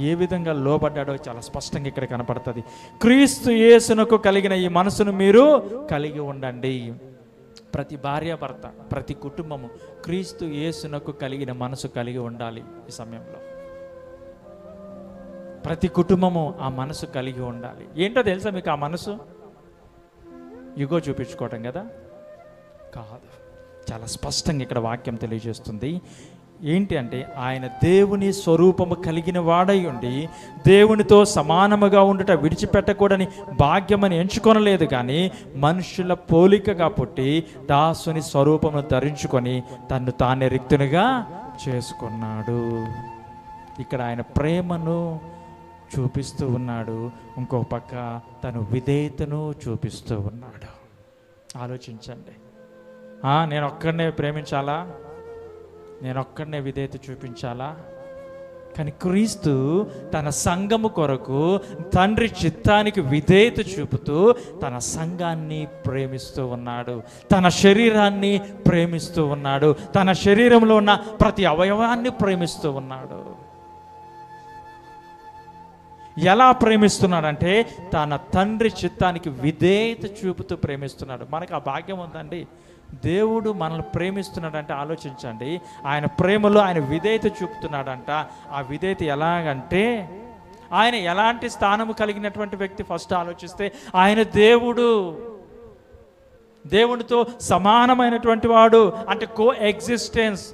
Speaker 1: ఏ విధంగా లోబడ్డాడో చాలా స్పష్టంగా ఇక్కడ కనపడుతుంది. క్రీస్తు యేసునకు కలిగిన ఈ మనసును మీరు కలిగి ఉండండి. ప్రతి భార్యాభర్త, ప్రతి కుటుంబము క్రీస్తు యేసునకు కలిగిన మనసు కలిగి ఉండాలి. ఈ సమయంలో ప్రతి కుటుంబము ఆ మనసు కలిగి ఉండాలి. ఏంటో తెలుసా మీకు ఆ మనసు? యుగో చూపించుకోవటం కదా కాదు. చాలా స్పష్టంగా ఇక్కడ వాక్యం తెలియజేస్తుంది. ఏంటి అంటే, ఆయన దేవుని స్వరూపము కలిగిన వాడై ఉండి దేవునితో సమానముగా ఉండుట విడిచిపెట్టకూడని భాగ్యమని ఎంచుకొనలేదు, కానీ మనుషుల పోలికగా పుట్టి దాసుని స్వరూపమును ధరించుకొని తన్ను తానే రిక్తునిగా చేసుకున్నాడు. ఇక్కడ ఆయన ప్రేమను చూపిస్తూ ఉన్నాడు, ఇంకో పక్క తను విధేయతను చూపిస్తూ ఉన్నాడు. ఆలోచించండి. నేను ఒక్కడనే ప్రేమించాలా? నేను ఒక్కడనే విధేయత చూపించాలా? కానీ క్రీస్తు తన సంఘము కొరకు తండ్రి చిత్తానికి విధేయత చూపుతూ తన సంఘాన్ని ప్రేమిస్తూ ఉన్నాడు, తన శరీరాన్ని ప్రేమిస్తూ ఉన్నాడు, తన శరీరంలో ఉన్న ప్రతి అవయవాన్ని ప్రేమిస్తూ ఉన్నాడు. ఎలా ప్రేమిస్తున్నాడంటే తన తండ్రి చిత్తానికి విధేయత చూపుతూ ప్రేమిస్తున్నాడు. మనకు ఆ భాగ్యం ఉందండి. దేవుడు మనల్ని ప్రేమిస్తున్నాడంటే ఆలోచించండి, ఆయన ప్రేమలో ఆయన విధేయత చూపుతున్నాడంట. ఆ విధేయత ఎలాగంటే, ఆయన ఎలాంటి స్థానము కలిగినటువంటి వ్యక్తి? ఫస్ట్ ఆలోచిస్తే ఆయన దేవుడితో సమానమైనటువంటి వాడు, అంటే కో ఎగ్జిస్టెన్స్.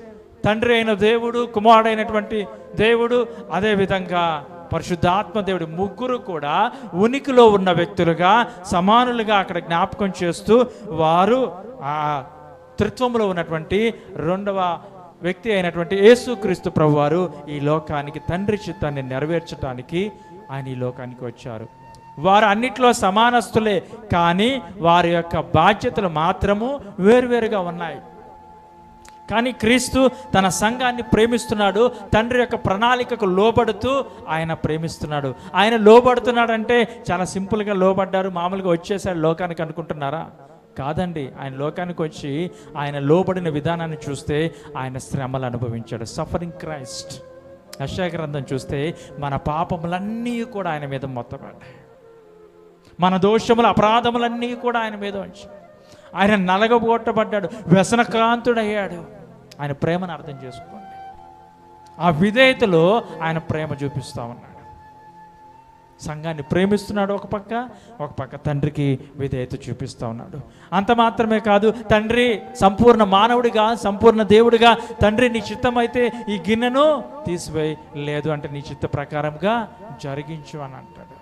Speaker 1: తండ్రి అయిన దేవుడు, కుమారుడైనటువంటి దేవుడు, అదేవిధంగా పరిశుద్ధాత్మ దేవుడు, ముగ్గురు కూడా ఉనికిలో ఉన్న వ్యక్తులుగా, సమానులుగా అక్కడ జ్ఞాపకం చేస్తూ వారు ఆ త్రిత్వంలో ఉన్నటువంటి రెండవ వ్యక్తి అయినటువంటి యేసుక్రీస్తు ప్రభువారు ఈ లోకానికి తండ్రి చిత్తాన్ని నెరవేర్చడానికి ఆయన ఈ లోకానికి వచ్చారు. వారు అన్నిట్లో సమానస్తులే, కానీ వారి యొక్క బాధ్యతలు మాత్రము వేరువేరుగా ఉన్నాయి. కానీ క్రీస్తు తన సంఘాన్ని ప్రేమిస్తున్నాడు. తండ్రి యొక్క ప్రణాళికకు లోబడుతూ ఆయన ప్రేమిస్తున్నాడు. ఆయన లోబడుతున్నాడంటే చాలా సింపుల్గా లోబడ్డారు, మామూలుగా వచ్చేసాడు లోకానికి అనుకుంటున్నారా? కాదండి. ఆయన లోకానికి వచ్చి ఆయన లోబడిన విధానాన్ని చూస్తే ఆయన శ్రమలు అనుభవించాడు. Suffering Christ. యెషయా గ్రంథం చూస్తే మన పాపములన్నీ కూడా ఆయన మీద మొత్తపడ్డాయి. మన దోషములు అపరాధములన్నీ కూడా ఆయన మీద ఉంచి ఆయన నలగబొట్టబడ్డాడు, వ్యసనక్రాంతుడయ్యాడు. ఆయన ప్రేమను అర్థం చేసుకోండి. ఆ విధేయతలో ఆయన ప్రేమ చూపిస్తూ ఉన్నాడు. సంఘాన్ని ప్రేమిస్తున్నాడు ఒక పక్క తండ్రికి విధేయత చూపిస్తూ ఉన్నాడు. అంత మాత్రమే కాదు, తండ్రి సంపూర్ణ మానవుడిగా, సంపూర్ణ దేవుడిగా, తండ్రి నీ చిత్తం అయితే ఈ గిన్నెను తీసివేయి, లేదు అంటే నీ చిత్త ప్రకారంగా జరిగించు అని అంటాడు.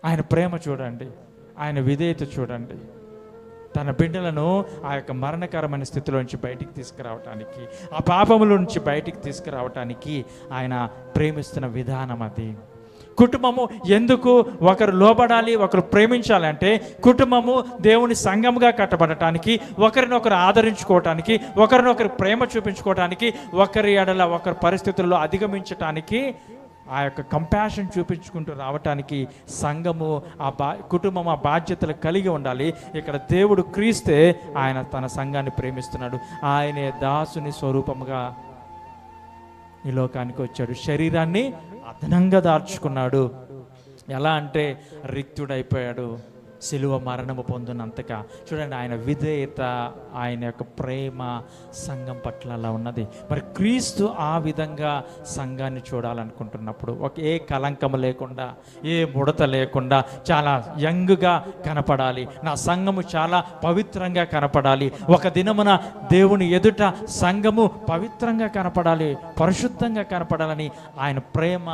Speaker 1: ఆయన ప్రేమ చూడండి, ఆయన విధేయత చూడండి. తన బిడ్డలను ఆ యొక్క మరణకరమైన స్థితిలోంచి బయటికి తీసుకురావటానికి, ఆ పాపముల నుంచి బయటికి తీసుకురావటానికి ఆయన ప్రేమిస్తున్న విధానం అది. కుటుంబము ఎందుకు ఒకరు లోబడాలి, ఒకరు ప్రేమించాలి అంటే, కుటుంబము దేవుని సంఘముగా కట్టబడటానికి, ఒకరినొకరు ఆదరించుకోవటానికి, ఒకరినొకరు ప్రేమ చూపించుకోవటానికి, ఒకరి ఎడల ఒకరి పరిస్థితుల్లో అధిగమించటానికి, ఆ యొక్క కంపాషన్ చూపించుకుంటూ రావటానికి సంఘము కుటుంబం ఆ బాధ్యతలు కలిగి ఉండాలి. ఇక్కడ దేవుడు క్రీస్తే ఆయన తన సంఘాన్ని ప్రేమిస్తున్నాడు. ఆయనే దాసుని స్వరూపముగా ఈ లోకానికి వచ్చాడు. శరీరాన్ని అదనంగా దార్చుకున్నాడు. ఎలా అంటే రిక్తుడైపోయాడు, సిలువ మరణము పొందినంతగా. చూడండి, ఆయన విధేయత, ఆయన యొక్క ప్రేమ సంఘం పట్ల అలా ఉన్నది. మరి క్రీస్తు ఆ విధంగా సంఘాన్ని చూడాలనుకుంటున్నప్పుడు ఏ కలంకము లేకుండా, ఏ ముడత లేకుండా చాలా యంగ్గా కనపడాలి, నా సంఘము చాలా పవిత్రంగా కనపడాలి, ఒక దినమున దేవుని ఎదుట సంఘము పవిత్రంగా కనపడాలి, పరిశుద్ధంగా కనపడాలని ఆయన ప్రేమ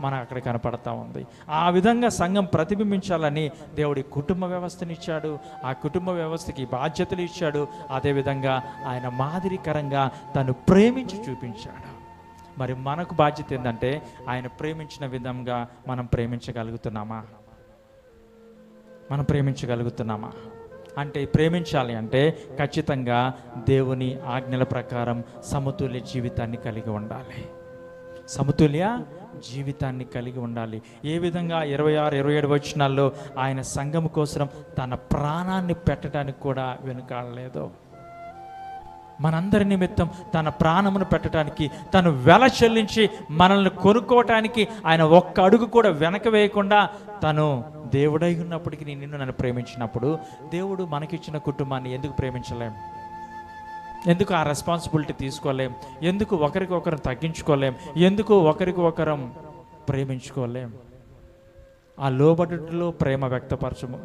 Speaker 1: మనకు అక్కడ కనపడతా ఉంది. ఆ విధంగా సంఘం ప్రతిబింబించాలని దేవుడి కుటుంబ వ్యవస్థనిచ్చాడు. ఆ కుటుంబ వ్యవస్థకి బాధ్యతలు ఇచ్చాడు. అదేవిధంగా ఆయన మాదిరికరంగా తను ప్రేమించి చూపించాడు. మరి మనకు బాధ్యత ఏంటంటే, ఆయన ప్రేమించిన విధంగా మనం ప్రేమించగలుగుతున్నామా? మనం ప్రేమించగలుగుతున్నామా? అంటే ప్రేమించాలి అంటే ఖచ్చితంగా దేవుని ఆజ్ఞల ప్రకారం సమతుల్య జీవితాన్ని కలిగి ఉండాలి. సమతుల్య జీవితాన్ని కలిగి ఉండాలి. ఏ విధంగా 26, 27 వచనాల్లో ఆయన సంఘము కోసం తన ప్రాణాన్ని పెట్టడానికి కూడా వెనుకాడలేదు. మనందరి నిమిత్తం తన ప్రాణమును పెట్టడానికి, తను వెల చెల్లించి మనల్ని కొనుక్కోవటానికి ఆయన ఒక్క అడుగు కూడా వెనక వేయకుండా, తను దేవుడై ఉన్నప్పటికీ నిన్ను నన్ను ప్రేమించినప్పుడు, దేవుడు మనకిచ్చిన కుటుంబాన్ని ఎందుకు ప్రేమించలేం? ఎందుకు ఆ రెస్పాన్సిబిలిటీ తీసుకోలేం? ఎందుకు ఒకరికొకరు తగ్గించుకోలేం? ఎందుకు ఒకరికొకరం ప్రేమించుకోలేం? ఆ లోబడుటలో ప్రేమ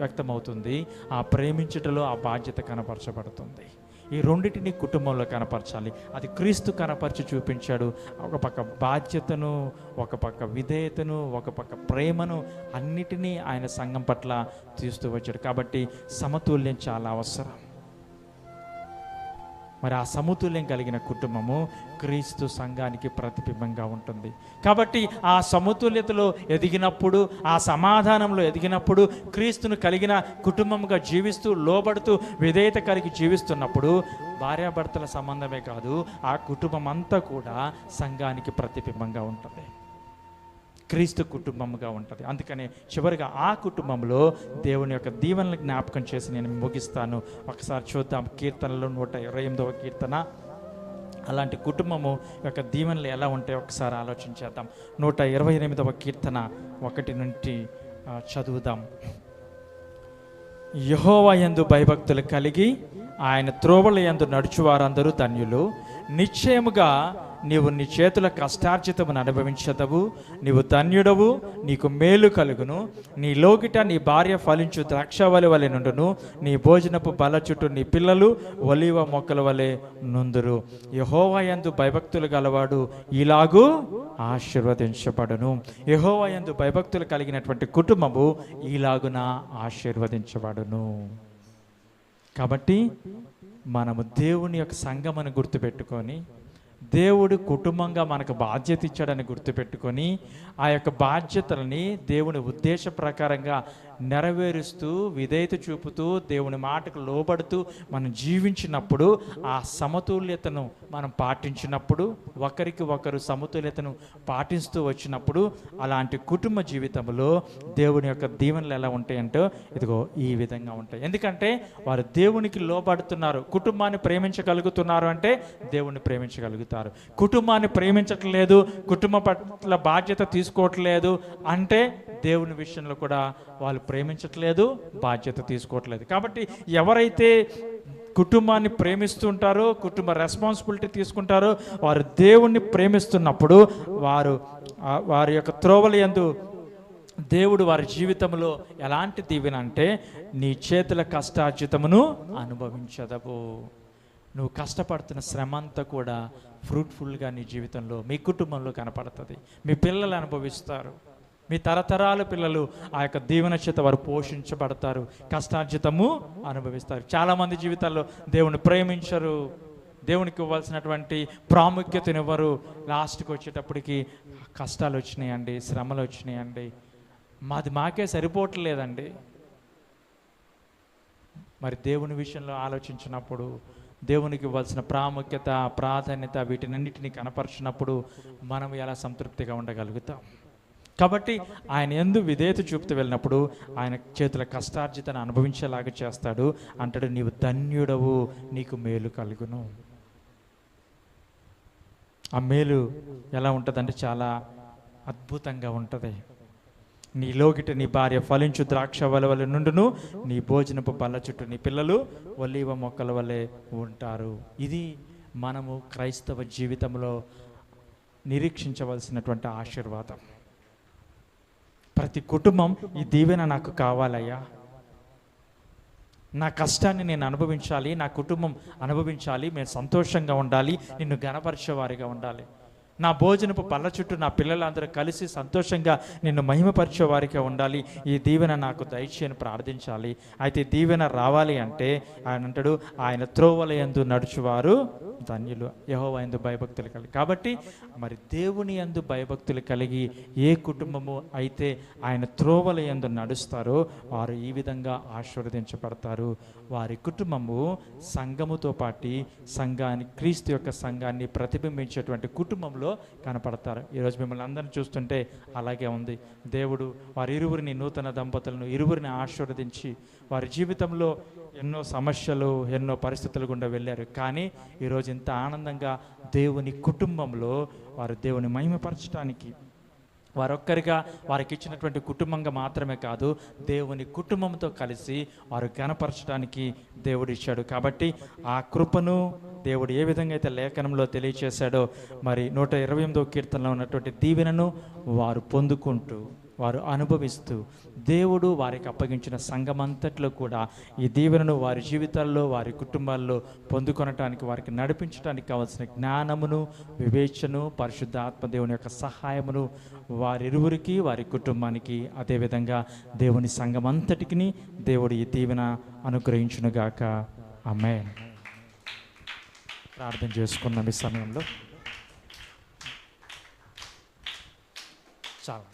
Speaker 1: వ్యక్తమవుతుంది, ఆ ప్రేమించుటలో ఆ బాధ్యత కనపరచబడుతుంది. ఈ రెండింటిని కుటుంబంలో కనపరచాలి. అది క్రీస్తు కనపరిచి చూపించాడు. ఒక పక్క బాధ్యతను, ఒక పక్క విధేయతను, ఒక పక్క ప్రేమను, అన్నిటినీ ఆయన సంఘం పట్ల తీస్తూ వచ్చాడు. కాబట్టి సమతుల్యం చాలా అవసరం. మరి ఆ సమతుల్యం కలిగిన కుటుంబము క్రీస్తు సంఘానికి ప్రతిబింబంగా ఉంటుంది. కాబట్టి ఆ సమతుల్యతలో ఎదిగినప్పుడు, ఆ సమాధానంలో ఎదిగినప్పుడు, క్రీస్తును కలిగిన కుటుంబంగా జీవిస్తూ, లోబడుతూ, విధేయత కలిగి జీవిస్తున్నప్పుడు, భార్యాభర్తల సంబంధమే కాదు, ఆ కుటుంబం అంతా కూడా సంఘానికి ప్రతిబింబంగా ఉంటుంది, క్రీస్తు కుటుంబముగా ఉంటుంది. అందుకని చివరిగా ఆ కుటుంబంలో దేవుని యొక్క దీవెనలు జ్ఞాపకం చేసి నేను ముగిస్తాను. ఒకసారి చూద్దాం కీర్తనలో 128వ కీర్తన. అలాంటి కుటుంబము యొక్క దీవెనలు ఎలా ఉంటాయో ఒకసారి ఆలోచించేద్దాం. 128వ కీర్తన 1 నుండి చదువుదాం. యెహోవా యందు భయభక్తులు కలిగి ఆయన త్రోవల యందు నడుచువారందరూ ధన్యులు. నిశ్చయముగా నీవు నీ చేతుల కష్టార్జితమును అనుభవించదవు. నీవు ధన్యుడవు, నీకు మేలు కలుగును. నీ లోకిట నీ భార్య ఫలించు ద్రాక్షవల్లి వలె నుండును. నీ భోజనపు బల చుట్టూ నీ పిల్లలు ఒలీవ మొక్కల వలె నుందురు. యెహోవా యందు భయభక్తులు గలవాడు ఇలాగూ ఆశీర్వదించబడును. యెహోవా యందు భయభక్తులు కలిగినటువంటి కుటుంబము ఇలాగున ఆశీర్వదించబడును. కాబట్టి మనము దేవుని యొక్క సంఘమును గుర్తుపెట్టుకొని, దేవుడు కుటుంబంగా మనకు బాధ్యత ఇచ్చాడని గుర్తుపెట్టుకొని, ఆ యొక్క బాధ్యతలని దేవుని ఉద్దేశ ప్రకారంగా నెరవేరుస్తూ విధేయత చూపుతూ దేవుని మాటకు లోబడుతూ మనం జీవించినప్పుడు, ఆ సమతుల్యతను మనం పాటించినప్పుడు, ఒకరికి ఒకరు సమతుల్యతను పాటిస్తూ వచ్చినప్పుడు, అలాంటి కుటుంబ జీవితంలో దేవుని యొక్క దీవెనలు ఎలా ఉంటాయంటే ఇదిగో ఈ విధంగా ఉంటాయి. ఎందుకంటే వారు దేవునికి లోబడుతున్నారు. కుటుంబాన్ని ప్రేమించగలుగుతున్నారు అంటే దేవుణ్ణి ప్రేమించగలుగుతారు. కుటుంబాన్ని ప్రేమించట్లేదు, కుటుంబ పట్ల బాధ్యత తీసుకోవట్లేదు అంటే దేవుని విషయంలో కూడా వాళ్ళు ప్రేమించట్లేదు, బాధ్యత తీసుకోవట్లేదు. కాబట్టి ఎవరైతే కుటుంబాన్ని ప్రేమిస్తుంటారో, కుటుంబ రెస్పాన్సిబిలిటీ తీసుకుంటారో, వారు దేవుణ్ణి ప్రేమిస్తున్నప్పుడు వారి యొక్క త్రోవల యందు దేవుడు వారి జీవితంలో ఎలాంటి దీవెన అంటే, నీ చేతుల కష్టార్జితమును అనుభవించదవు. నువ్వు కష్టపడుతున్న శ్రమ అంతా కూడా ఫ్రూట్ఫుల్గా నీ జీవితంలో, మీ కుటుంబంలో కనపడుతుంది. మీ పిల్లలు అనుభవిస్తారు, మీ తరతరాల పిల్లలు ఆ యొక్క దీవెన చేత వారు పోషించబడతారు, కష్టార్జితము అనుభవిస్తారు. చాలామంది జీవితాల్లో దేవుని ప్రేమించరు, దేవునికి ఇవ్వాల్సినటువంటి ప్రాముఖ్యతనివ్వరు. లాస్ట్కి వచ్చేటప్పటికి కష్టాలు వచ్చినాయండి, శ్రమలు వచ్చినాయండి, మాకే సరిపోవట్లేదండి. మరి దేవుని విషయంలో ఆలోచించినప్పుడు, దేవునికి ఇవ్వాల్సిన ప్రాముఖ్యత, ప్రాధాన్యత వీటినన్నిటినీ కనపరిచినప్పుడు మనం ఎలా సంతృప్తిగా ఉండగలుగుతాం? కాబట్టి ఆయన యందు విధేయత చూపుతూ వెళ్ళినప్పుడు ఆయన చేతుల కష్టార్జితను అనుభవించేలాగా చేస్తాడు. అంటాడు, నీవు ధన్యుడవు, నీకు మేలు కలుగును. ఆ మేలు ఎలా ఉంటుందంటే చాలా అద్భుతంగా ఉంటుంది. నీలోగిట నీ భార్య ఫలించు ద్రాక్ష వలవల నుండును, నీ భోజనపు బల్ల చుట్టూ నీ పిల్లలు ఒలీవ మొక్కల వలె ఉంటారు. ఇది మనము క్రైస్తవ జీవితంలో నిరీక్షించవలసినటువంటి ఆశీర్వాదం. ప్రతి కుటుంబం ఈ దీవెన నాకు కావాలయ్యా, నా కష్టాన్ని నేను అనుభవించాలి, నా కుటుంబం అనుభవించాలి, మేము సంతోషంగా ఉండాలి, నిన్ను ఘనపరిచేవారిగా ఉండాలి, నా భోజనపు పళ్ళ చుట్టూ నా పిల్లలందరూ కలిసి సంతోషంగా నిన్ను మహిమపరిచే వారిగా ఉండాలి, ఈ దీవెన నాకు దయచేయని ప్రార్థించాలి. అయితే దీవెన రావాలి అంటే ఆయన అంటాడు, ఆయన త్రోవల యందు నడుచువారు ధన్యులు, యెహోవా యందు భయభక్తులు కలిగి. కాబట్టి మరి దేవుని యందు భయభక్తులు కలిగి ఏ కుటుంబము అయితే ఆయన త్రోవల యందు నడుస్తారో వారు ఈ విధంగా ఆశీర్వదించబడతారు. వారి కుటుంబము సంఘముతో పాటు క్రీస్తు యొక్క సంఘాన్ని ప్రతిబింబించేటువంటి కుటుంబంలో కనపడతారు. ఈరోజు మిమ్మల్ని అందరిని చూస్తుంటే అలాగే ఉంది. దేవుడు వారి ఇరువురిని, నూతన దంపతులను ఇరువురిని ఆశీర్వదించి వారి జీవితంలో ఎన్నో సమస్యలు, ఎన్నో పరిస్థితులు గుండా వెళ్ళారు. కానీ ఈరోజు ఇంత ఆనందంగా దేవుని కుటుంబంలో వారు దేవుని మహిమపరచడానికి, వారొక్కరిగా వారికి ఇచ్చినటువంటి కుటుంబంగా మాత్రమే కాదు, దేవుని కుటుంబంతో కలిసి వారు ఘనపరచడానికి దేవుడు ఇచ్చాడు. కాబట్టి ఆ కృపను దేవుడు ఏ విధంగా అయితే లేఖనంలో తెలియచేశాడో, మరి 128వ కీర్తనలో ఉన్నటువంటి దీవెనను వారు పొందుకుంటూ, వారు అనుభవిస్తూ, దేవుడు వారికి అప్పగించిన సంఘమంతట్లో కూడా ఈ దీవెనను వారి జీవితాల్లో, వారి కుటుంబాల్లో పొందుకొనటానికి, వారికి నడిపించడానికి కావాల్సిన జ్ఞానమును, వివేచను, పరిశుద్ధ ఆత్మదేవుని యొక్క సహాయమును వారిరువురికి, వారి కుటుంబానికి, అదేవిధంగా దేవుని సంఘమంతటికి దేవుడు ఈ దీవెన అనుగ్రహించునుగాక. ఆమేన్. ప్రార్థన చేసుకున్నాం ఈ సమయంలో. చాలా